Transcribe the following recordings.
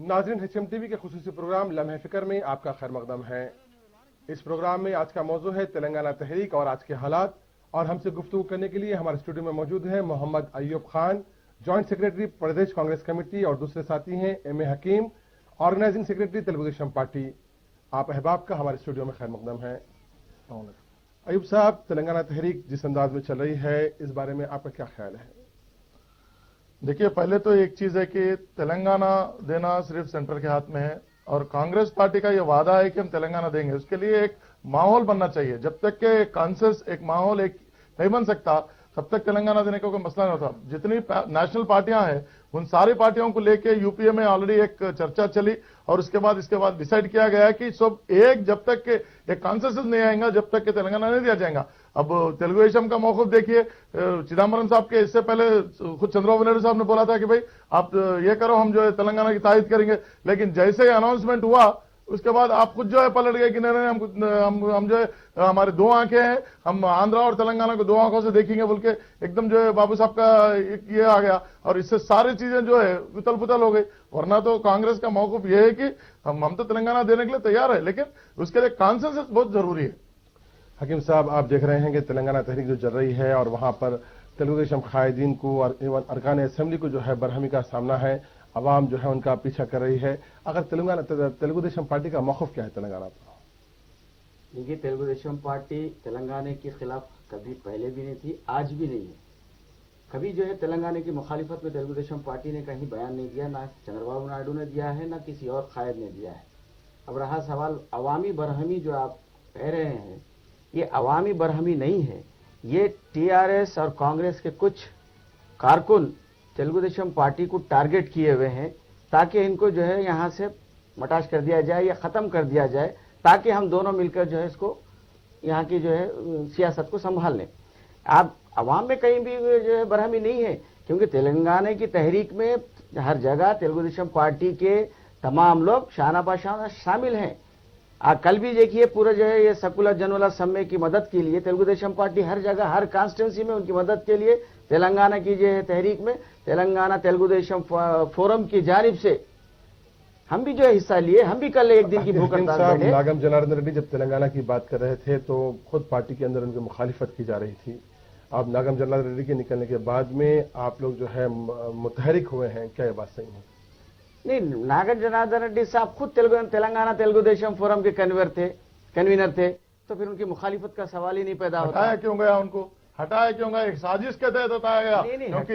नाज़रीन, HMTV के खुसूसी programme लम्हे फिक्र में आपका खैर मकदम है। इस प्रोग्राम में आज का मौजू है तेलंगाना तहरीक और आज के हालात। और हमसे गुफ्तगू करने के लिए हमारे स्टूडियो में मौजूद है मोहम्मद अय्यूब खान, जॉइंट सेक्रेटरी प्रदेश कांग्रेस कमेटी, और दूसरे साथी हैं M.A. Hakim, organising secretary Telugu Desam party. आप अहबाब का हमारे स्टूडियो में खैर मकदम है। अय्यूब साहब, तेलंगाना तहरीक जिस अंदाज में चल रही है, इस बारे में आपका क्या ख्याल है? देखिए, पहले तो एक चीज है कि तेलंगाना देना सिर्फ सेंटर के हाथ में है और कांग्रेस पार्टी का ये वादा है कि हम तेलंगाना देंगे। उसके लिए एक माहौल बनना चाहिए। जब तक के कॉन्सेंसस एक माहौल एक नहीं बन सकता, तब तक तेलंगाना देने का कोई मसला नहीं होता। जितनी नेशनल पार्टियां हैं, उन सारी पार्टियों को लेके यूपीए में ऑलरेडी एक चर्चा चली और इसके बाद डिसाइड किया गया है कि सब एक जब तक के एक कॉन्सेंसस नहीं आएगा, जब तक के तेलंगाना नहीं दिया जाएगा। अब तेलुगु देशम का मौक़िफ़ देखिए, चिदम्बरम साहब के इससे पहले खुद चंद्रबाबू नायडू साहब ने बोला था कि भाई आप ये करो, हम जो है तेलंगाना की तायद करेंगे। लेकिन जैसे ही अनाउंसमेंट हुआ, उसके बाद आप खुद जो है पलट गए कि नहीं, हम जो है हमारे दो आंखें हैं, हम आंध्रा और तेलंगाना को दो आंखों से देखेंगे बोल के एकदम जो है बाबू साहब का ये आ गया और इससे सारी चीजें जो है उतल पुतल हो गई। वरना तो कांग्रेस का मौक़िफ़ ये है कि हम तो तेलंगाना देने के लिए तैयार है, लेकिन उसके लिए कॉन्सेंसस बहुत जरूरी है। हकीम साहब, आप देख रहे हैं कि तेलंगाना तहरीक जो चल रही है और वहां पर तेलुगु देशम कायदीन को और इवन अरकान असेंबली को जो है बरहमी का सामना है, अवाम जो है उनका पीछा कर रही है। अगर तेलुगु देशम पार्टी का मौक़िफ़ क्या है तेलंगाना पर? देखिए, तेलुगु देशम पार्टी तेलंगाना के खिलाफ कभी पहले भी नहीं थी, आज भी नहीं है। कभी जो है तेलंगाना की मुखालिफत में तेलुगु देशम पार्टी ने कहीं बयान नहीं दिया, ना चंद्रबाबू नायडू ने दिया है, ना किसी और कायद ने दिया है। अब रहा सवाल अवामी बरहमी जो आप कह रहे हैं, ये अवामी बरहमी नहीं है। ये टीआरएस और कांग्रेस के कुछ कारकुन तेलुगु देशम पार्टी को टारगेट किए हुए हैं ताकि इनको जो है यहां से मटाश कर दिया जाए या खत्म कर दिया जाए, ताकि हम दोनों मिलकर जो है इसको यहाँ की जो है सियासत को संभाल लें। आप अवाम में कहीं भी जो है बरहमी नहीं है, क्योंकि तेलंगाना की तहरीक में हर जगह तेलुगु देशम पार्टी के तमाम लोग शाना बाशाना शामिल हैं। कल भी देखिए, पूरा जो है ये सकुलर जनवला सम्मेलन की मदद के लिए तेलुगु देशम पार्टी हर जगह हर कॉन्स्टिट्यूंसी में उनकी मदद के लिए तेलंगाना की जो है तहरीक में तेलंगाना तेलुगु देशम फोरम की जानिब से हम भी जो है हिस्सा लिए। हम भी कल एक दिन की भूख हड़ताल बैठे। नागम जनार्दन रेड्डी जब तेलंगाना की बात कर रहे थे तो खुद पार्टी के अंदर उनकी मुखालिफत की जा रही थी। अब नागम जनार्दन रेड्डी के निकलने के बाद में आप लोग जो है मुतहरिक हुए हैं, क्या ये बात सही है? नहीं, नागम जनार्दन रेड्डी साहब खुद तेलंगाना तेलुगु देशम फोरम के कन्वीनर थे, तो फिर उनकी मुखालिफत का सवाल ही नहीं पैदा होता। हटाया क्यों गया उनको? हटाया क्यों गया? एक साजिश के तहत हटाया गया। क्योंकि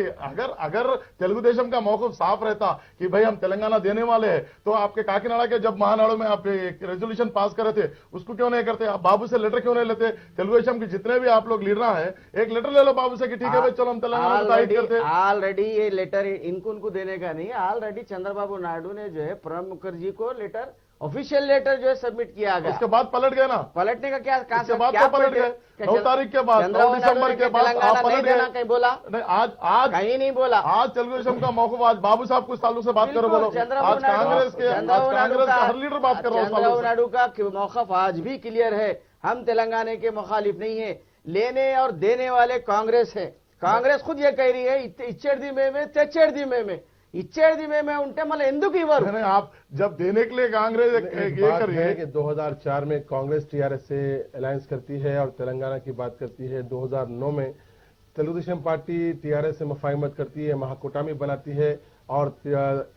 अगर तेलुगु देशम का मौक़िफ़ साफ रहता कि भाई हम तेलंगाना देने वाले हैं, तो आपके काकीनाडा के जब महानाडु में आप एक रेजोल्यूशन पास कर रहे थे, उसको क्यों नहीं करते? आप बाबू से लेटर क्यों नहीं लेते? तेलुगु देशम के जितने भी आप लोग लीडर हैं, एक लेटर ले लो बाबू से कि ठीक है भाई चलो हम तेलंगाना तायद करते। ऑलरेडी ये लेटर उनको देने का नहीं, ऑलरेडी चंद्रबाबू नायडू ने जो है प्रणब मुखर्जी को लेटर, ऑफिशियल लेटर जो है सबमिट किया गया। उसके बाद पलट गए ना। पलटने का क्या? उसके बाद तो पलट गए 9 तारीख के बाद, 9 दिसंबर के बाद आप पलट गए। कहीं बोला नहीं, आज कहीं नहीं बोला। आज तेलुगु देशम का मौक़िफ़, आज बाबू साहब कुछ सालों से बात करो, बोलो आज कांग्रेस का हर लीडर बात कर रहा है। चंद्रबाबू नायडू का मौक़िफ़ आज भी क्लियर है, हम तेलंगाना के मुखालिफ नहीं है। लेने और देने वाले कांग्रेस है। कांग्रेस खुद ये कह रही है इच्छेड़ में तेच्छेड़ में इच्छेड़ में उनटे मतलब ఎందుకు ఇవ్వరు? आप जब देने के लिए कांग्रेस ये कर रही है कि 2004 में कांग्रेस टीआरएस से अलायंस करती है और तेलंगाना की बात करती है। 2009 में तेलुगु देशम पार्टी टीआरएस से मुफाहिमत करती है, महाकूटमी बनाती है और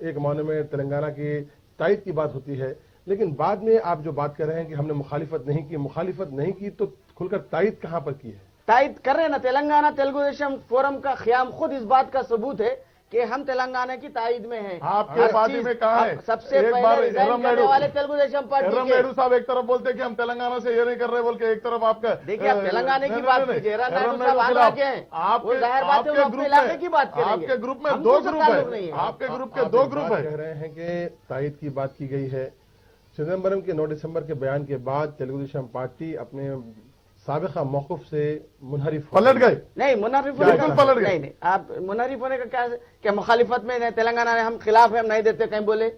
एक मायने में तेलंगाना की तायद की बात होती है। लेकिन बाद में आप जो बात कर रहे हैं कि हमने मुखालिफत नहीं की तो खुलकर तायद कहां पर की है? तायद कर रहे हैं ना। तेलंगाना तेलुगु देशम फोरम का क़याम खुद इस बात का सबूत है कि हम तेलंगाना की तायद में हैं। आपके पार्टी में कहा है? सबसे पहले रिजाइन करने वाले तेलुगु देशम पार्टी के नायडू साहब एक तरफ बोलते हैं कि हम तेलंगाना से ये नहीं कर रहे बोल के, एक तरफ आपका देखिए, आप तेलंगाना की बात कीजिए, नायडू साहब आंध्रा के हैं, वो जाहिर बात है अपने इलाके की बात करेंगे। आपके ग्रुप में 2 ग्रुप है, आपके ग्रुप के 2 ग्रुप है। कह रहे हैं कि तायद की बात की गई है। चिदम्बरम के 9 दिसंबर के बयान के बाद तेलुगु देशम पार्टी अपने साबिक़ा मौक़िफ़ से मुनहरिफ पलट गए। नहीं, मुनहरिफ पलट गए। नहीं, आप मुनहरिफ होने का क्या मुखालिफत में तेलंगाना में हम खिलाफ है, हम नहीं देते कहीं बोले?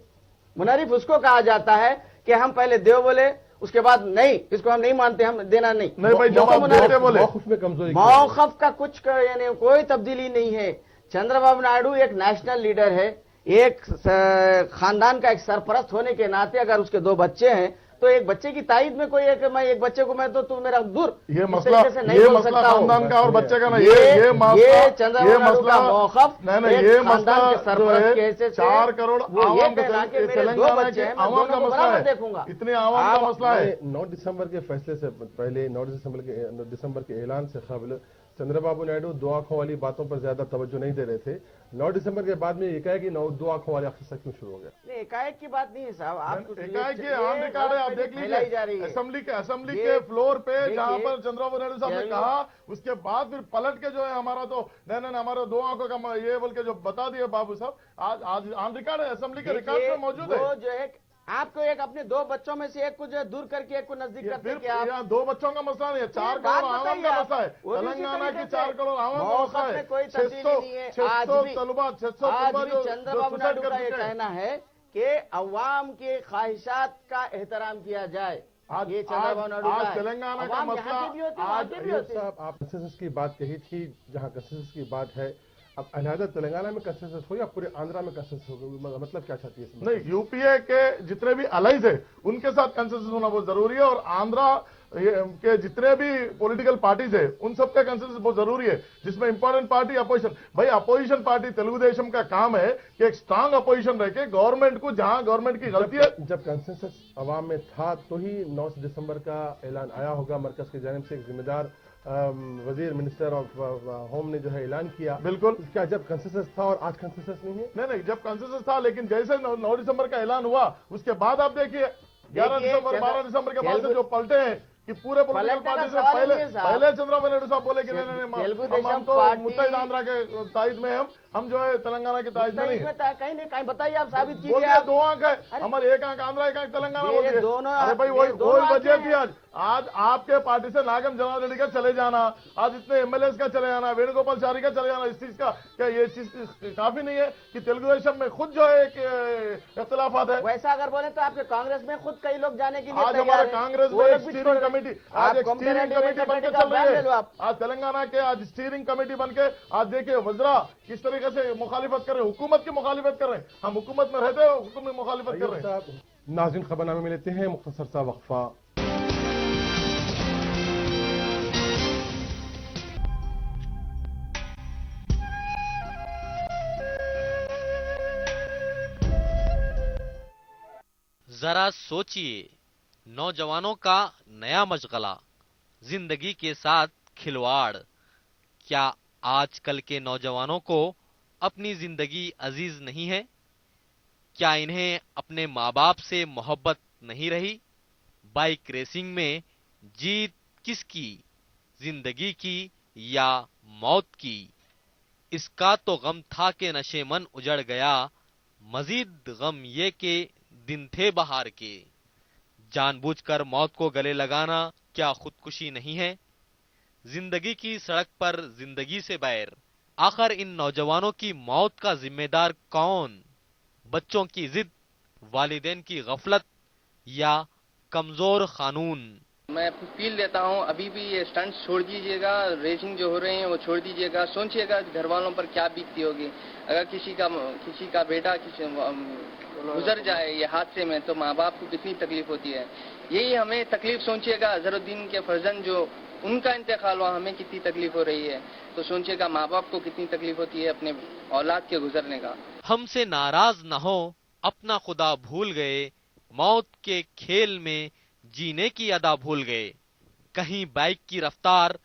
मुनहरिफ उसको कहा जाता है कि हम पहले देव बोले, उसके बाद नहीं, इसको हम नहीं मानते, हम देना नहीं भाई, जवाब देते बोले। मौक़िफ़ में कमजोरी, मौक़िफ़ का कुछ यानी कोई तब्दीली नहीं है। चंद्रबाबू नायडू एक नेशनल लीडर है, एक खानदान का एक सरपरस्त होने के नाते अगर उसके 2 बच्चे हैं तो एक बच्चे की ताईद में कोई एक बच्चे को मैं तो तू मेरा दूर ये मसला खानदान का और बच्चे का नहीं, ये चंद्रबाबू का मौकफ नहीं, ये मसला जो है 4 करोड़ आवाम तेलंगाना के आवाम का मसला है, देखूंगा इतने आवाम का मसला है। 9 दिसंबर के फैसले से पहले 9 दिसंबर के ऐलान से कबल चंद्रबाबू नायडू 2 आंखों वाली बातों पर ज्यादा तवज्जो नहीं दे रहे थे। 9 दिसंबर के बाद में एकाएक ही 2 आंखों वाले अक्सर क्यों शुरू हो गया? नहीं, एकाएक की बात नहीं है साहब, आप एकाएक के ऑन रिकॉर्ड है, आप देख लीजिए असेंबली के फ्लोर पे जहां पर चंद्रबाबू नायडू साहब ने कहा, उसके बाद फिर पलट के जो है हमारा तो नहीं हमारा 2 आंखों का ये बोल के जो बता दिए बाबू साहब, आज ऑन रिकॉर्ड है, असेंबली के रिकॉर्ड में मौजूद है। जो है आपको एक अपने 2 बच्चों में से एक को जो है दूर करके एक को नजदीक करके क्या आप 2 बच्चों का मसला नहीं है, 4 करोड़ आवाम का मसला है, तेलंगाना की 4 करोड़ आवाम का मसला है। कोई तब्दीली नहीं है। आज भी चंद्रबाबू नायडू का ये कहना है कि अवाम के ख्वाहिशात का एहतराम किया जाए। आज ये चंद्रबाबू नायडू का तेलंगाना का मसला साहब आप कंसेंसस की बात कही थी, जहां कंसेंसस की बात है, अब अलहदा तेलंगाना में कंसेंसस हो या पूरे आंध्रा में कंसेंसस हो, मतलब क्या चाहती है? नहीं, यूपीए के जितने भी अलाइज है उनके साथ कंसेंसस होना बहुत जरूरी है, और आंध्रा के जितने भी पॉलिटिकल पार्टीज है उन सबका कंसेंसस बहुत जरूरी है, जिसमें इंपॉर्टेंट पार्टी अपोजिशन। भाई अपोजिशन पार्टी तेलुगुदेशम का काम है कि एक स्ट्रांग अपोजिशन रह के गवर्नमेंट को, जहां गवर्नमेंट की गलती है, जब कंसेंसस अवाम में था तो ही 9 दिसंबर का ऐलान आया होगा, मरकज की जानिब से एक जिम्मेदार वजीर मिनिस्टर ऑफ होम ने जो है ऐलान किया। बिल्कुल, क्या जब कंसेंसस था और आज कंसेंसस नहीं है? नहीं, जब कंसेंसस था, लेकिन जैसे 9 दिसंबर का ऐलान हुआ उसके बाद आप देखिए 11 दिसंबर 12 दिसंबर के बाद से जो पलटे हैं कि पूरे पॉलिटिकल पार्टी से पहले चंद्रबाबू नायडू साहब बोले कि नहीं हम तो मुत्तहिद आंध्रा के ताइद में हम जो है तेलंगाना की ताइद में नहीं है। कहीं नहीं, कहीं बताइए, आप साबित कीजिए। बोलिए 2 आंक है हमारे, 1 आंक आंध्रा, 1 आंक तेलंगाना बोलिए। अरे भाई वही वजह थी आज आपके पार्टी से नागम जनार्दन रेड्डी का चले जाना, आज इतने एमएलएस का चले जाना, वेणुगोपाल चारी का चले जाना, इस चीज का क्या ये चीज काफी नहीं है कि तेलुगुदेशम में खुद जो है एक इख्तिलाफात है? वैसा अगर बोले तो आपके कांग्रेस में खुद कई लोग जाने के लिए आज हमारे कांग्रेस में स्टीयरिंग कमेटी, आज एक स्टीयरिंग कमेटी बनकर चल रही है। आज तेलंगाना के आज स्टीयरिंग कमेटी बनके आज देखिए वज्रा किस तरीके से मुखालिफत कर रहे हैं, हुकूमत की मुखालिफत कर रहे हैं। हम हुकूमत में रहते हैं, हुकूमत में मुखालिफत कर रहे हैं। नाज़रीन, खबरनामे में लेते हैं मुख्तसर सा वक्फा। जरा सोचिए, नौजवानों का नया मशगला, जिंदगी के साथ खिलवाड़। क्या आजकल के नौजवानों को अपनी जिंदगी अजीज नहीं है? क्या इन्हें अपने माँ बाप से मोहब्बत नहीं रही? बाइक रेसिंग में जीत किसकी, जिंदगी की या मौत की? इसका तो गम था कि नशेमन उजड़ गया, मजीद गम ये के दिन थे बहार के। जानबूझकर मौत को गले लगाना क्या खुदकुशी नहीं है? जिंदगी की सड़क पर जिंदगी से बैर। आखिर इन नौजवानों की मौत का जिम्मेदार कौन? बच्चों की जिद, वालिदैन की गफलत या कमजोर कानून? मैं अपील देता हूं, अभी भी ये स्टंट्स छोड़ दीजिएगा, रेसिंग जो हो रहे हैं वो छोड़ दीजिएगा। सोचिएगा घर वालों पर क्या बीतती होगी अगर किसी का बेटा गुजर जाए ये हादसे में, तो माँ बाप को कितनी तकलीफ होती है। यही हमें तकलीफ सोचिएगा। अजहरुद्दीन के फर्जंद जो उनका इंतकाल हुआ, हमें कितनी तकलीफ हो रही है, तो सोचिएगा माँ बाप को कितनी तकलीफ होती है अपने औलाद के गुजरने का। हमसे नाराज न हो, अपना खुदा भूल गए, मौत के खेल में जीने की अदा भूल गए। कहीं बाइक की रफ्तार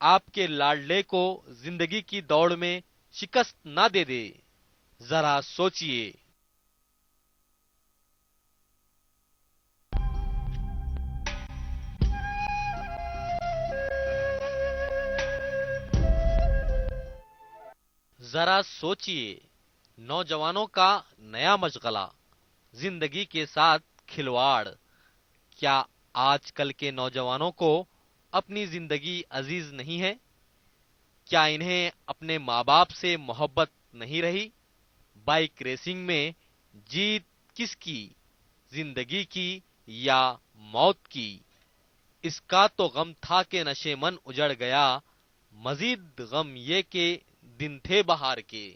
आपके लाडले को जिंदगी की दौड़ में शिकस्त ना दे दे। जरा सोचिए। जरा सोचिए, नौजवानों का नया मशगला, जिंदगी के साथ खिलवाड़। क्या आजकल के नौजवानों को अपनी जिंदगी अजीज नहीं है? क्या इन्हें अपने माँ बाप से मोहब्बत नहीं रही? बाइक रेसिंग में जीत किसकी, जिंदगी की या मौत की? इसका तो गम था कि नशेमन उजड़ गया, मजीद गम ये के दिन थे बहार के।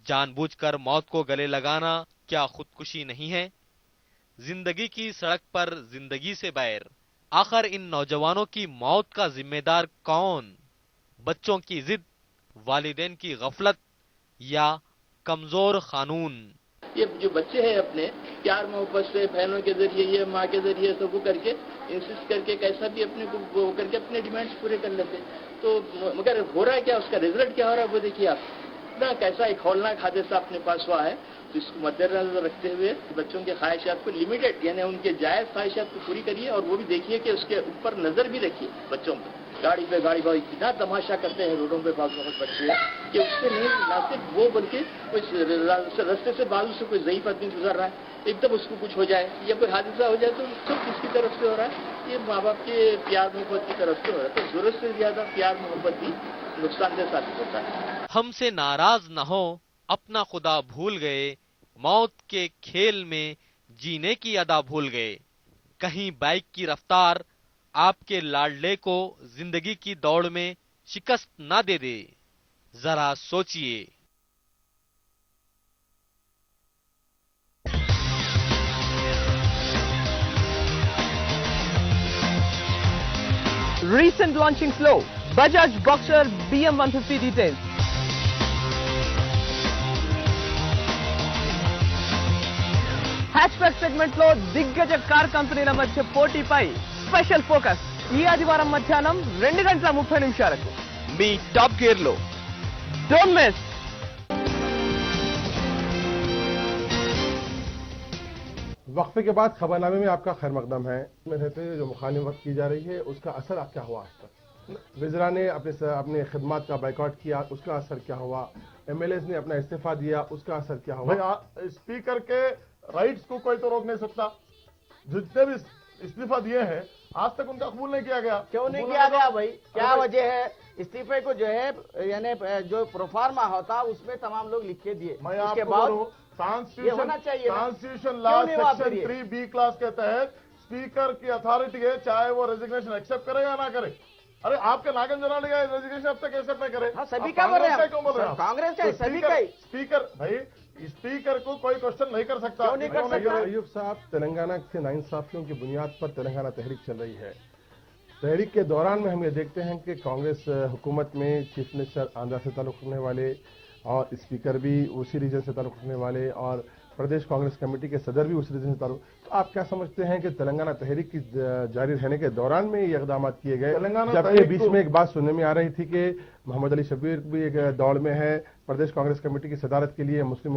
जानबूझकर मौत को गले लगाना क्या खुदकुशी नहीं है? जिंदगी की सड़क पर जिंदगी से बैर। आखिर इन नौजवानों की मौत का जिम्मेदार कौन? बच्चों की जिद, वालिदैन की गफलत या कमजोर कानून? ये जो बच्चे हैं अपने प्यार मोहब्बत से बहनों के जरिए, ये माँ के जरिए सबको करके इंसिस्ट करके कैसा भी अपने को वो करके अपने डिमांड्स पूरे कर लेते। तो मगर हो रहा है क्या, उसका रिजल्ट क्या हो रहा है वो देखिए आप ना, कैसा एक हौलनाक हादसा अपने पास हुआ है। तो इसको मद्देनजर रखते हुए बच्चों के ख्वाहिशात को लिमिटेड, यानी उनके जायज ख्वाहिशात को पूरी करिए और वो भी देखिए कि उसके ऊपर नजर भी रखिए बच्चों पर। गाड़ी पे गाड़ी भाई इतना तमाशा करते हैं रोडों पे बहुत बच्चे कि उससे नहीं, ना सिर्फ वो बल्कि कोई रास्ते से बाजू से कोई ज़ईफ आदमी गुजर रहा है, एकदम उसको कुछ हो जाए या कोई हादसा हो जाए तो सब किसकी तरफ से हो रहा है? ये माँ बाप के प्यार मोहब्बत की तरफ से हो रहा है। तो जरूरत से ज्यादा प्यार मोहब्बत भी नुकसानदेह साबित होता है। हमसे नाराज न हो, अपना खुदा भूल गए, मौत के खेल में जीने की अदा भूल गए। कहीं बाइक की रफ्तार आपके लाडले को जिंदगी की दौड़ में शिकस्त ना दे दे। जरा सोचिए। Recent launching slow. Bajaj Boxer BM150 details. Hatchback segment లో దిగ్గజ కార్ కంపెనీల మధ్య పోటీపై స్పెషల్ ఫోకస్ ఈ ఆదివారం మధ్యాహ్నం 2:30 మీ టాప్ గేర్ లో. Don't miss. वक्फे के बाद खबरनामे में आपका खैर मकदम है। में रहते हुए जो मुखालिफत की जा रही है उसका असर क्या हुआ आज तक? वज़रा ने अपने खिदमात का बाइकआउट किया, उसका असर क्या हुआ? एमएलएस ने अपना इस्तीफा दिया, उसका असर क्या हुआ? भाई स्पीकर के राइट्स को कोई तो रोक नहीं सकता। जितने भी इस्तीफा दिए हैं आज तक उनका कबूल नहीं किया गया। क्यों नहीं किया गया भाई? क्या वजह है? इस्तीफे को जो है यानी जो प्रोफार्मा होता उसमें तमाम लोग लिख के दिए, मैं उसके आपको बाद बोलूं, होना चाहिए ना। कॉन्स्टिट्यूशन लॉ क्यों नहीं हुआ फिर सेक्शन ये? 3B क्लास के तहत स्पीकर की अथॉरिटी है, चाहे वो रेजिग्नेशन एक्सेप्ट करे या ना करे। अरे आपके नागन जनाली का रेजिग्नेशन अब तक एक्सेप्ट नहीं करे। हाँ, सभी आप का बोल रहे हैं। कांग्रेस का क्यों बोल रहे हैं? कांग्रेस का, तो सभी का ही। स्पीकर भाई, स्पीकर को कोई क्वेश्चन नहीं कर सकता। क्यों नहीं कर सकता? अयूब साहब, तेलंगाना के नाइंसाफियों की बुनियाद पर तेलंगाना तहरीक चल रही है। तहरीक के दौरान में हम ये देखते हैं कि कांग्रेस हुकूमत में चीफ मिनिस्टर आंध्रा से ताल्लुक़ रखने वाले और स्पीकर भी उसी रीजन से ताल्लुक़ रखने वाले और प्रदेश कांग्रेस कमेटी के सदर भी उस रीजन से ताल्लुक़। तो आप क्या समझते हैं कि तेलंगाना तहरीक की जारी रहने के दौरान में ये इकदाम किए गए? जबकि बीच में एक बात सुनने में आ रही थी कि मोहम्मद अली शबीर भी एक दौड़ में है प्रदेश कांग्रेस कमेटी की सदारत के लिए। मुस्लिम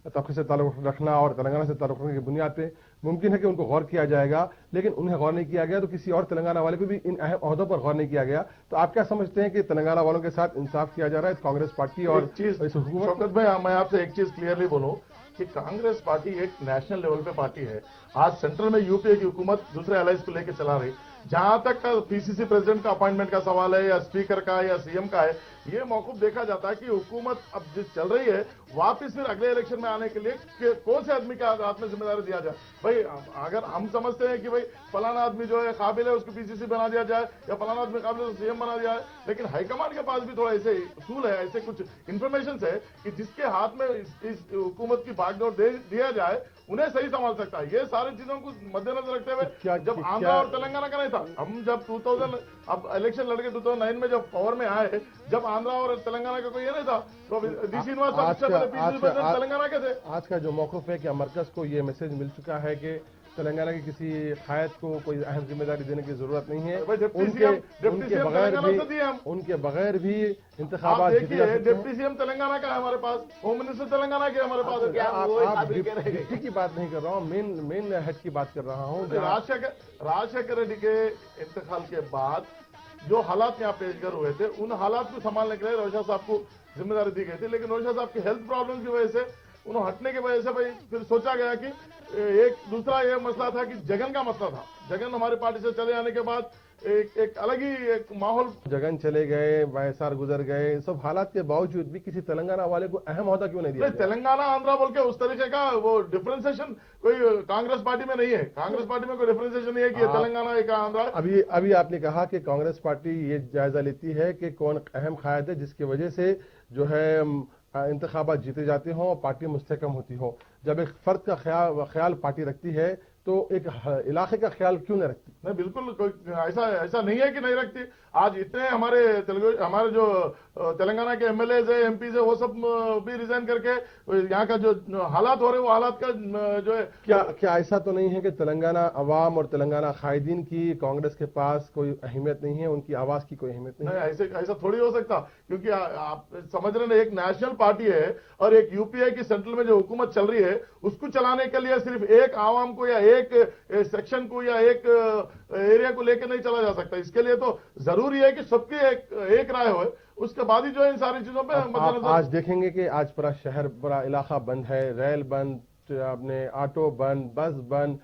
तबके से ताल्लुक़ रखना और तेलंगाना से ताल्लुक़ रखने की बुनियाद पे मुमकिन है कि उनको गौर किया जाएगा, लेकिन उन्हें गौर नहीं किया गया तो किसी और तेलंगाना वाले पे भी इन अहम ओहदों पर गौर नहीं किया गया। तो आप क्या समझते हैं कि तेलंगाना वालों के साथ इंसाफ किया जा रहा है कांग्रेस पार्टी और इस हुकूमत? शौकत भाई, मैं आपसे एक चीज क्लियरली बोलूं कि कांग्रेस पार्टी एक नेशनल लेवल पे पार्टी है। आज सेंट्रल में यूपीए की हुकूमत दूसरे अलायंस को लेकर चला रही। जहां तक पीसीसी प्रेसिडेंट का अपॉइंटमेंट का सवाल है या स्पीकर का या सीएम का है, ये मौकूफ देखा जाता है कि हुकूमत अब जिस चल रही है वापस फिर अगले इलेक्शन में आने के लिए कौन से आदमी के हाथ में जिम्मेदारी दिया जाए। भाई अगर हम समझते हैं कि भाई फलाना आदमी जो है काबिल है उसको पीसीसी बना दिया जाए या फलाना आदमी काबिल है सीएम बना दिया जाए, लेकिन हाईकमांड के पास भी थोड़ा ऐसे उसूल है, ऐसे कुछ इंफॉर्मेशन है कि जिसके हाथ में इस हुकूमत की बागडोर दिया जाए उन्हें सही संभाल सकता है। ये सारी चीजों को मद्देनजर रखते हुए जब आंध्रा और तेलंगाना का नहीं था, हम जब 2000 अब इलेक्शन लड़के 2009 में जब पावर में आए, जब आंध्रा और तेलंगाना का कोई ये नहीं था, तो डी श्रीनिवास तेलंगाना के थे। आज का जो मौकूफ है कि मरकज को ये मैसेज मिल चुका है कि तेलंगाना की किसी कायद को कोई अहम जिम्मेदारी देने की जरूरत नहीं है। उनके बगैर भी इंतखाबात डिप्टी सीएम तेलंगाना का है हमारे पास, होम मिनिस्टर तेलंगाना के हमारे पास है। आप डिप्टी की बात नहीं कर रहा हूँ, मेन हेड की बात कर रहा हूँ। राजशेखर रेड्डी के इंतकाल के बाद जो हालात यहाँ पेशगर हुए थे, उन हालात को संभालने के लिए रोहित साहब को जिम्मेदारी दी गई थी, लेकिन रोहित साहब की हेल्थ प्रॉब्लम की वजह से उन्होंने हटने की वजह से भाई फिर सोचा गया कि एक दूसरा ये मसला था कि जगन का मसला था। जगन हमारी पार्टी से चले आने के बाद एक अलग ही एक माहौल, जगन चले गए, वायएसआर गुजर गए, सब हालात के बावजूद भी किसी तेलंगाना वाले को अहम होता क्यों नहीं दिया? तेलंगाना आंध्रा बोल के उस तरीके का वो डिफरेंशिएशन कोई कांग्रेस पार्टी में नहीं है। कांग्रेस पार्टी में कोई डिफरेंशिएशन नहीं है कि तेलंगाना एक आंध्रा। अभी आपने कहा कि कांग्रेस पार्टी ये जायजा लेती है कि कौन अहम कायद है जिसकी वजह से जो है इंतखाबात जीते जाते हों और पार्टी मुस्तहकम होती हो। जब एक फर्द का ख्याल पार्टी रखती है तो एक इलाके का ख्याल क्यों नहीं रखती? नहीं, बिल्कुल कोई ऐसा नहीं है कि नहीं रखती। आज इतने हमारे जो तेलंगाना के एमएलए है, एमपी है, वो सब भी रिजाइन करके यहाँ का जो हालात हो रहे, वो हालात का जो है क्या ऐसा तो नहीं है कि तेलंगाना अवाम और तेलंगाना कायदीन की कांग्रेस के पास कोई अहमियत नहीं है, उनकी आवाज की कोई अहमियत नहीं है? ऐसा थोड़ी हो सकता, क्योंकि आप समझ रहे हैं, एक नेशनल पार्टी है और एक यूपीए की सेंट्रल में जो हुकूमत चल रही है, उसको चलाने के लिए सिर्फ एक आवाम को या एक सेक्शन को या एक एरिया को लेकर नहीं चला जा सकता। इसके लिए तो जरूरी है कि सबकी एक राय हो, उसके बाद ही जो है इन सारी चीजों पे आप आज देखेंगे कि आज पूरा शहर, पूरा इलाका बंद है, रेल बंद, अपने ऑटो बंद, बस बंद,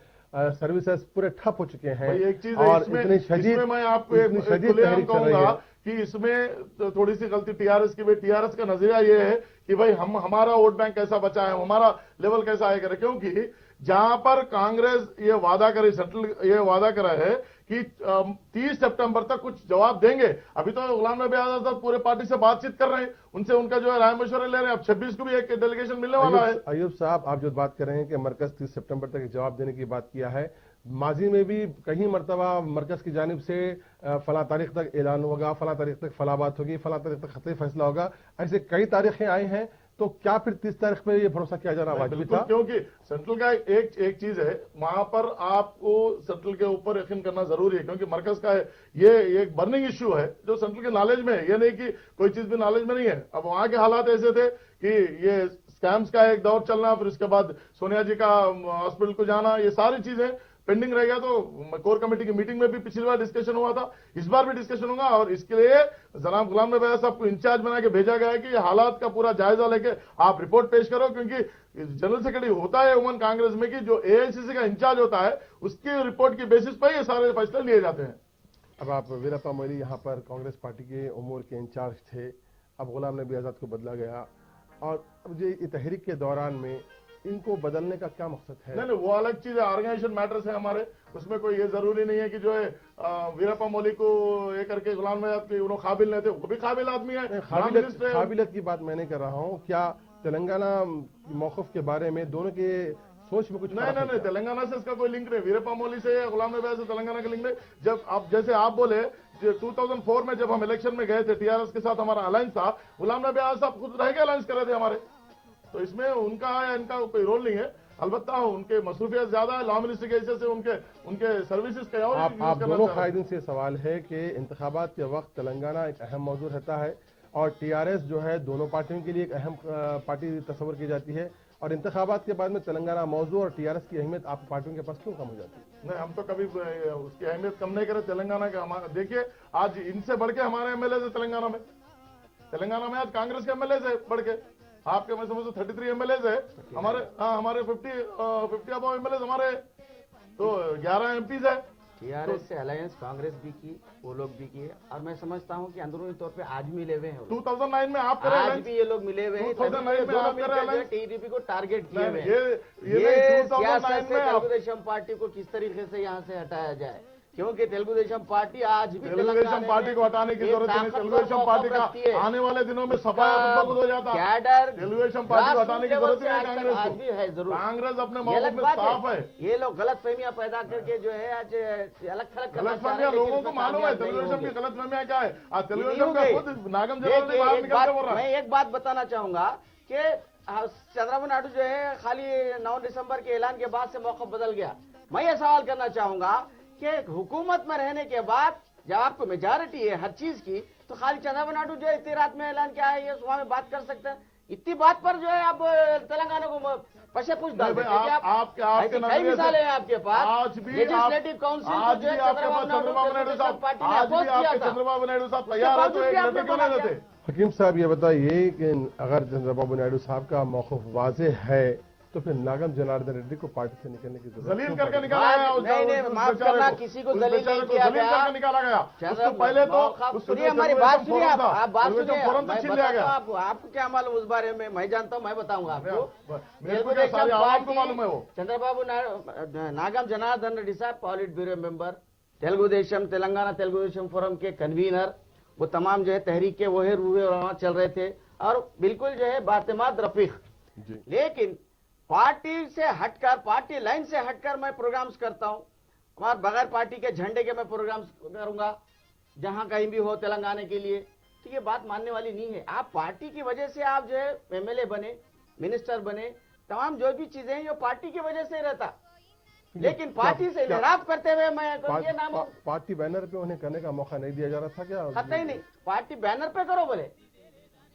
सर्विसेज पूरे ठप हो चुके हैं। एक चीज और इसमें मैं आपको तहरीक चल रही है कि इसमें तो थोड़ी सी गलती टीआरएस की। भाई टीआरएस का नजरिया ये है कि भाई हमारा वोट बैंक कैसा बचा है, हमारा लेवल कैसा आएगा, क्योंकि जहां पर कांग्रेस ये वादा करे, सेंट्रल ये वादा करा है कि 30 सितंबर तक कुछ जवाब देंगे। अभी तो गुलाम नबी आजाद साहब पूरे पार्टी से बातचीत कर रहे हैं, उनसे उनका जो है राय मशवरे ले रहे हैं। अब 26 को भी एक डेलीगेशन मिलने वाला है। अयूब साहब, आप जो बात कर रहे हैं कि मरकज 30 सितंबर तक जवाब देने की बात किया है, माजी में भी कहीं मरतबा मरकज की जानिब से फला तारीख तक ऐलान होगा, फला तारीख तक फला बात होगी, फला तारीख तक खतई फैसला होगा, ऐसे कई तारीखें आई हैं। तो क्या फिर 30 तारीख पे ये भरोसा किया जाना वाजिब था? क्योंकि सेंट्रल का एक चीज है, वहां पर आपको सेंट्रल के ऊपर यकीन करना जरूरी है, क्योंकि मरकज का है ये एक बर्निंग इश्यू है जो सेंट्रल के नॉलेज में है। ये नहीं कि कोई चीज भी नॉलेज में नहीं है। अब वहां के हालात ऐसे थे कि ये स्कैम्स का एक दौर चलना, फिर उसके बाद सोनिया जी का हॉस्पिटल को जाना, ये सारी चीजें पेंडिंग रह गया। तो कोर कमेटी की मीटिंग में भी पिछली बार डिस्कशन हुआ था, इस बार भी डिस्कशन होगा, और इसके लिए जनाब गुलाम नबी आजाद साहब को इंचार्ज बना के भेजा गया है कि हालात का पूरा जायजा लेके आप रिपोर्ट पेश करो। क्योंकि जनरल सेक्रेटरी होता है वुमन कांग्रेस में कि जो एआईसीसी का इंचार्ज होता है, उसकी रिपोर्ट की बेसिस पर ये सारे फैसले लिए जाते हैं। अब आप वीरप्पा मोइली यहाँ पर कांग्रेस पार्टी के उमूर के इंचार्ज थे, अब गुलाम नबी आजाद को बदला गया, और अब ये तहरीक के दौरान में इनको बदलने का क्या मकसद है? नहीं, वो अलग चीज है, ऑर्गेनाइजेशन मैटर्स है हमारे, उसमें कोई ये जरूरी नहीं है कि जो है वीरप्पा मोइली को ये करके गुलाम नबी आजाद के उन्होंने काबिल नहीं थे, वो भी काबिल आदमी है। काबिलियत की बात मैं नहीं कर रहा हूँ। क्या तेलंगाना मौक़िफ़ के बारे में दोनों के सोच में कुछ नहीं, तेलंगाना से इसका कोई लिंक नहीं, वीरप्पा मोइली से या गुलाम नबी आजाद से तेलंगाना का लिंक नहीं। जब आप जैसे आप बोले 2004 में जब हम इलेक्शन में गए थे, टीआरएस के साथ हमारा अलायंस था, गुलाम नबी आजाद साहब खुद रह के अलायंस कर रहे थे हमारे, तो इसमें उनका या इनका कोई रोल नहीं है। अलबत्ता उनके मसरूफियत ज्यादा है, लॉ मिनिस्ट्री के हिस्से से उनके सर्विसेज का और आप दोनों कायदीन से सवाल है कि इंतखाबात के वक्त तेलंगाना एक अहम मौजूद रहता है और टीआरएस जो है दोनों पार्टियों के लिए एक अहम पार्टी तस्वर की जाती है, और इंतखाबात के बाद में तेलंगाना मौजू और टीआरएस की अहमियत आप पार्टियों के पास क्यों कम हो जाती है? नहीं, हम तो कभी उसकी अहमियत कम नहीं करे। तेलंगाना का देखिए, आज इनसे बढ़ के हमारे एमएलए है तेलंगाना में आज कांग्रेस के एमएलए है बढ़ के। आपके मैं समझो 33 एमएलए है हमारे, हमारे 50 अबव एमएलए हमारे, तो 11 एमपीज है। टीआरएस से अलायंस कांग्रेस भी की, वो लोग भी किए, और मैं समझता हूँ कि अंदरूनी तौर पे आज भी मिले हुए हैं। 2009 में आप करे, आज भी ये लोग मिले हुए हैं। 2009 में आप करे टीडीपी को टारगेट किए हुए हैं। ये सियासत से तेलुगु देशम पार्टी को किस तरीके से यहाँ से हटाया जाए, क्योंकि तेलुगु देशम पार्टी आज भी तेलुगु देशम पार्टी को हटाने की जरूरत नहीं। तेलुगु देशम पार्टी का आने वाले दिनों में सफाया हो जाता है। कैडर तेलुगु देशम पार्टी को हटाने की जरूरत नहीं है कांग्रेस आज भी है जरूर। कांग्रेस अपने मौके में साफ है। ये लोग गलत फहमियां पैदा करके जो है आज अलग थलग गलत फहमियां लोगों को मालूम है तेलुगु देशम की गलत फहमियां क्या है। आज तेलुगु देशम का खुद नागम जलाल बाहर निकल के बोल रहा है। मैं एक बात बताना चाहूंगा कि चंद्रबाबू नायडू जो है खाली 9 दिसंबर के ऐलान के बाद से मौका बदल गया। मैं ये सवाल करना चाहूंगा कि हुकूमत में रहने के बाद जब आपको मेजॉरिटी है हर चीज की, तो खाली चंद्रबाबू नायडू जो इतनी रात में ऐलान क्या है ये सुबह में बात कर सकते हैं। इतनी बात पर जो है आप तेलंगाना को पशे पूछ डालते हैं। कई मिसालें हैं आपके पास। आज भी लेजिस्लेटिव काउंसिल जो है चंद्रबाबू नायडू साहब तैयार है तो एक लड़के क्यों नहीं देते? हकीम साहब ये बताइए कि अगर चंद्रबाबू नायडू साहब का मौक़िफ़ वाज़ेह है तो फिर नागम जनार्दन रेड्डी को पार्टी से निकलने की जरूरत जलील करके निकाला गया। नहीं, माफ करना, किसी को जलील नहीं किया गया, निकाला गया। उसको पहले तो सुनिए हमारी बात सुनिए, आप बात सुनिए, फौरन तक छीन लिया गया। आपको क्या मालूम उस बारे में? मैं जानता हूँ, मैं बताऊंगा आपको। मेरे को क्या सारी आवाम को मालूम है। वो चंद्रबाबु नागम जनार्दन रेड्डी साहब politburo member, Telugu Desam Telangana Telugu Desam forum के कन्वीनर, वो तमाम जो है तहरीक के वो है रूहे और चल रहे थे। और बिल्कुल जो है बातेमाद रफीक। जी लेकिन पार्टी से हटकर, पार्टी लाइन से हटकर मैं प्रोग्राम्स करता हूं और बगैर पार्टी के झंडे के मैं प्रोग्राम्स करूंगा जहां कहीं भी हो तेलंगाना के लिए, तो ये बात मानने वाली नहीं है। आप पार्टी की वजह से आप जो है एमएलए बने, मिनिस्टर बने, तमाम जो भी चीजें हैं ये पार्टी की वजह से रहता, लेकिन पार्टी से इनराफ करते हुए मैं ये नाम पार्टी बैनर पे उन्हें करने का मौका नहीं दिया जा रहा था क्या? खत्ता ही नहीं, पार्टी बैनर पे करो बोले,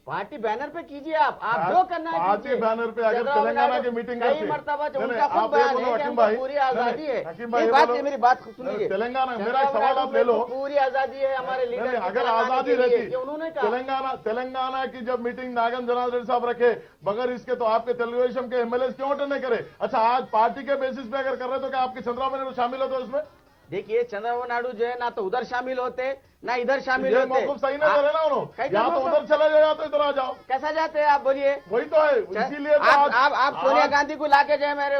पार्टी बैनर पे कीजिए। आप जो करना है पार्टी कीजिए। बैनर पे अगर चंद्रबाबू तेलंगाना नायडू की मीटिंग कई करती, मर्तबा नहीं, उनका खुद आप ये बयान बोलो है कि हकीम हमको भाई, पूरी नहीं, आजादी है। हकीम भाई एक ये बात बोलो, नहीं, मेरी बात सुनिए। तेलंगाना मेरा एक सवाल आप ले लो, पूरी आजादी है हमारे लीडर नहीं, की अगर तेलंगाना आजादी के लिए, रहती, ये उन्होंने कहा। तेलंगाना की जब मीटिंग नागन जनार्दन रेड्डी साहब रखे बगैर इसके, तो आपके तेलुगु देशम के एमएलए क्यों अटेंड नहीं करे? अच्छा, आज पार्टी के बेसिस पे अगर कर रहे तो क्या आपके चंद्रबाबू नायडू शामिल होते इसमें? देखिए चंद्रबाबू नायडू जो है ना तो उधर शामिल होते ना इधर शामिल ये होते। मौकूफ सही नहीं दे रहे ना उन्होंने, कैसा या तो मौकूफ? उधर चले जाओ या तो इधर आ जाओ। कैसा जाते हैं आप बोलिए? वही तो है, इसीलिए तो आप सोनिया गांधी को लाके जो है मेरे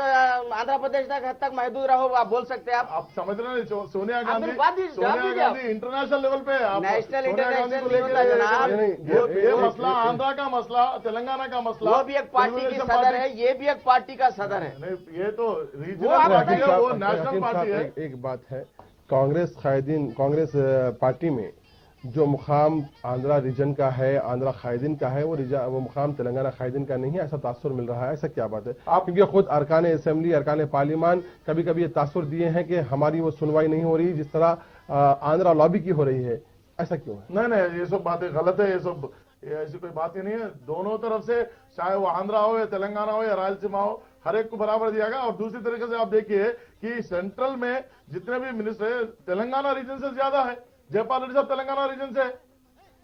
आंध्र प्रदेश तक तक महदूद रहो, आप बोल सकते हैं। आप समझ रहे नहीं, सोनिया मेरी बात ही जवाब गांधी दीजिए आप। इंटरनेशनल लेवल पे है। आप नेशनल सोनिया गांधी इंटरनेशनल को नहीं होता जनाब। लेकर ये मसला आंध्रा का मसला, तेलंगाना का मसला, वो भी एक पार्टी की सदर है, ये भी एक पार्टी का सदर है। नहीं, ये तो वो आप रीजनल पार्टी है, वो हकीम नेशनल साहब, पार्टी है। एक बात है, कांग्रेस पार्टी में जो मुकाम आंध्रा रीजन का है, आंध्रा कायदीन का है, वो मुकाम तेलंगाना कायदीन का नहीं है, ऐसा तासुर मिल रहा है। ऐसा क्या बात है? आप क्योंकि खुद अरकान असेंबली, अरकान पार्लियामान कभी कभी ये तासुर दिए हैं कि हमारी वो सुनवाई नहीं हो रही जिस तरह आंध्रा लॉबी की हो रही है। ऐसा क्यों है? नहीं नहीं, ये सब बातें गलत है, ये ऐसी कोई बात ही नहीं है। दोनों तरफ से, चाहे वो आंध्रा हो या तेलंगाना हो या रायलसीमा हो, हर एक को बराबर दिया गया। और दूसरी तरीके से आप देखिए कि सेंट्रल में जितने भी मिनिस्टर है तेलंगाना रीजन से ज्यादा है। जयपाल रेड्डी साहब तेलंगाना रीजन से है।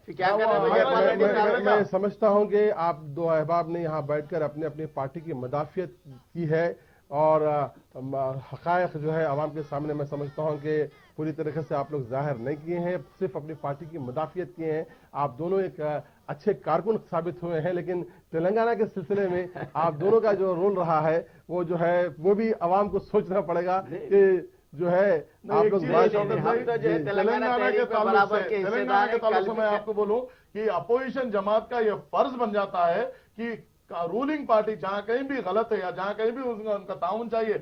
क्या कर रहे हैं जयपाल रेड्डी साहब? मैं समझता हूं कि आप दो अहबाब ने यहाँ बैठकर अपने अपनी पार्टी की मदाफियत की है और हकायक जो है आवाम के सामने मैं समझता हूं कि पूरी तरीके से आप लोग जाहिर नहीं किए हैं, सिर्फ अपनी पार्टी की मदाफियत किए हैं। आप दोनों एक अच्छे कारकुन साबित हुए हैं, लेकिन तेलंगाना के सिलसिले में आप दोनों का जो रोल रहा है वो जो है वो भी आवाम को सोचना पड़ेगा कि जो है आप लोग तेलंगाना के ताल्लुक से मैं आपको बोलूं कि अपोजिशन जमात का यह फर्ज बन जाता है कि रूलिंग पार्टी जहां कहीं भी गलत है या जहां कहीं भी उनका ताउन चाहिए,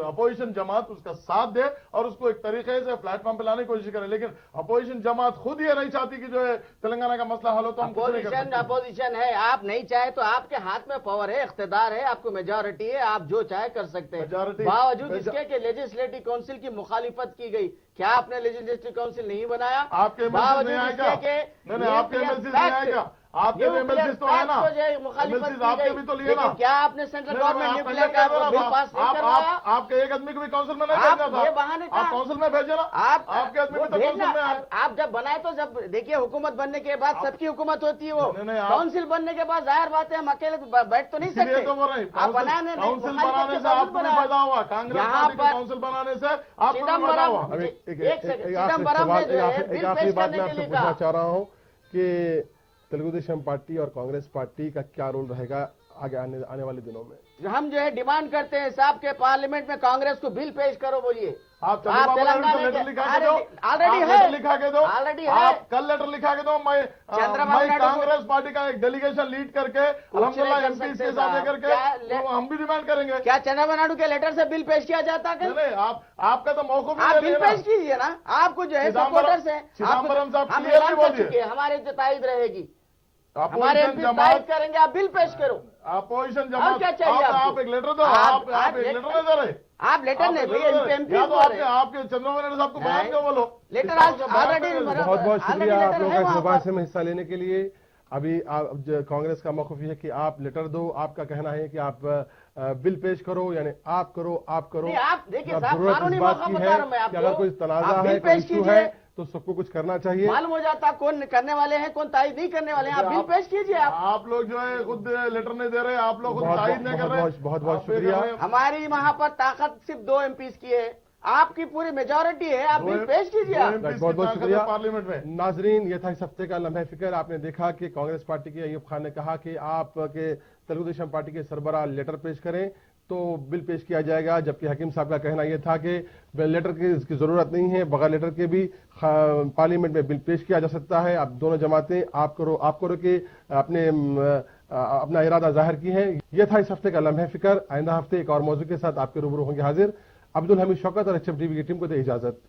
अपोजिशन जमात उसका साथ दे और उसको एक तरीके से प्लेटफॉर्म पे लाने की कोशिश करे। लेकिन अपोजिशन जमात खुद ये नहीं चाहती कि जो है तेलंगाना का मसला हल हो, तो हम कुछ नहीं कर सकते। अपोजिशन है, आप नहीं चाहे तो आपके हाथ में पावर है, इख्तिदार है, आपको मेजॉरिटी है, आप जो चाहे कर सकते हैं। बावजूद इसके कि लेजिस्लेटिव काउंसिल की मुखालिफत की गई। क्या आपने लेजिस्लेटिव काउंसिल नहीं बनाया? आपके बावजूद आपके नहीं आएगा, आपके एमएलसी तो है ना, मुखालिफत आपके भी तो लिए ना। क्या आपने सेंट्रल गवर्नमेंट न्यूक्लियर का बिल पास नहीं करवाया? आपके एक आदमी को भी काउंसिल में नहीं भेजना था, ये बहाने आप काउंसिल में भेजे ना। आपके आदमी भी तो काउंसिल में है। आप जब बनाए तो जब देखिए हुकूमत बनने के बाद सबकी हुकूमत होती है, वो नहीं, काउंसिल बनने के बाद जाहिर बात है हम अकेले बैठ तो नहीं सकते। तो बोल रहे हैं, आप बनाने काउंसिल बनाने से आपको भी फायदा हुआ, कांग्रेस पार्टी के काउंसिल बनाने से आपको भी फायदा हुआ। चिदम्बरम ने जो है बिल पेश करने के लिए पूछना कहा। चाह रहा हूं कि तेलुगु देशम पार्टी और कांग्रेस पार्टी का क्या रोल रहेगा आगे आने वाले दिनों में? हम जो है डिमांड करते हैं साहब के पार्लियामेंट में कांग्रेस को बिल पेश करो। बोलिए आप तेलंगाना को लेटर लिखा के दो, ऑलरेडी है, लिखा के दो, ऑलरेडी है। आप कल लेटर लिखा के दो। मैं कांग्रेस पार्टी का एक डेलीगेशन लीड करके अल्हम्दुलिल्लाह एमपी के साथ करके हम भी डिमांड करेंगे। क्या चंद्रबाबू नायडू के लेटर से बिल पेश किया जाता है? नहीं, आपका तो मौका आप बिल पेश कीजिए ना। आपको जो है सपोर्टर्स है, चिदम्बरम साहब हम ऐलान कर चुके हैं, हमारे जो तायद रहेगी, हमारे एमपी तायद करेंगे। आप बिल पेश करो। अपोजिशन जमात क्या चाहिए आप एक लेटर दो। आप एक लेटर नहीं दे रहे, आप लेटर नहीं भैया, एमपी या तो आपके चंद्रबाबू नायडू साहब को बयान क्यों बोलो। लेटर ऑलरेडी बहुत बहुत शुक्रिया आप लोगों का इस मुबाहिसे में हिस्सा लेने के लिए। अभी कांग्रेस का मौक़िफ़ है कि आप लेटर दो, आपका कहना है कि आप बिल पेश करो, यानी आप करो। आप देखिए साहब, जरूरत इस बात की है कि अगर कोई तनाज़ा है, कोई इशू है तो सबको कुछ करना चाहिए। मालूम हो जाता कौन करने वाले हैं, कौन तायद नहीं करने वाले हैं। आप बिल पेश कीजिए। आप लोग जो है खुद लेटर नहीं दे रहे, आप लोग खुद तायद नहीं कर रहे। बहुत बहुत शुक्रिया। हमारी वहां पर ताकत सिर्फ 2 एमपीज की है, आपकी पूरी मेजॉरिटी है। आप बिल पेश कीजिए। बहुत बहुत शुक्रिया पार्लियामेंट में। नाजरीन, ये था इस हफ्ते का लम्हे फिक्र। आपने देखा कि कांग्रेस पार्टी के अयूब खान ने कहा कि आपके तेलुगु देशम पार्टी के सरबराह लेटर पेश करें तो बिल पेश किया जाएगा, जबकि हकीम साहब का कहना यह था कि लेटर की इसकी जरूरत नहीं है, बगैर लेटर के भी पार्लियामेंट में बिल पेश किया जा सकता है। अब दोनों जमातें आप करो के अपना इरादा जाहिर की है। यह था इस हफ्ते का लम्हे फिक्र। आइंदा हफ्ते एक और मौजू के साथ आपके रूबरू होंगे हाजिर। अब्दुल हमीद शौकत और HM TV की टीम को दे इजाजत।